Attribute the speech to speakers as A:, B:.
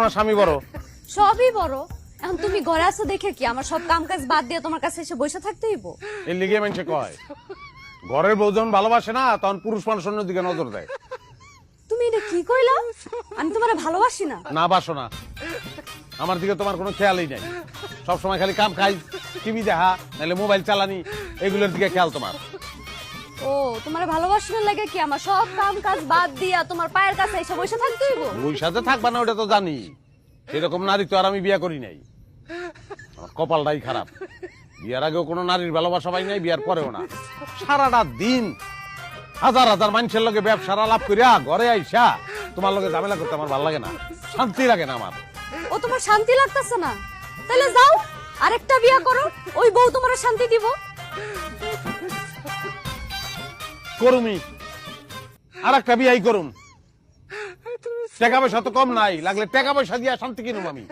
A: না স্বামী বড়?
B: সবই বড়। এখন তুমি ঘরে আছো দেখে কি আমার সব কাম কাজ বাদ দিয়ে তোমার কাছে এসে বসে থাকতে হইব?
A: এর লিগে মানুষে কয় ঘরের বউ যখন ভালোবাসে না তখন পুরুষ মানুষ অন্যদিকে নজর দেয়।
B: তুমি এটা কি কইলা? আমি তোমারে ভালোবাসি না।
A: না বাসো না, আমার দিকে তোমার কোনো খেয়ালই নাই। সবসময় খালি কাম খাই, টিভি দেখা, নাহলে মোবাইল চালানি, এগুলোর দিকে খেয়াল তোমার।
B: ও তোমার ভালোবাসার লাগে কি আমার সব কাম কাজ বাদ দিয়া তোমার পায়ের কাছে এসে বসে থাকতে হইব?
A: ওই সাথে থাকবা না ওটা তো জানি, সেরকম নারী তো আর আমি বিয়ে করি নাই। আমার কপালটাই খারাপ, বিয়ার আগেও কোনো নারীর ভালোবাসা পাই নাই, বিয়ার পরেও না। সারাটা দিন হাজার হাজার মানুষের লগে ব্যবসার আলাপ করিয়া ঘরে আইসা তোমার লগে ঝামেলা করতে আমার ভালো লাগে না, শান্তি লাগে না আমার।
B: ও তোমার শান্তি লাগতেছে না? তাহলে যাও আরেকটা বিয়ে করো, ওই বউ তোমার শান্তি দিব।
A: করুমি, আর একটা বিয়াই করুম। টাকা পয়সা তো কম নাই, লাগলে টাকা পয়সা দিয়া শান্তি কিনুম আমি।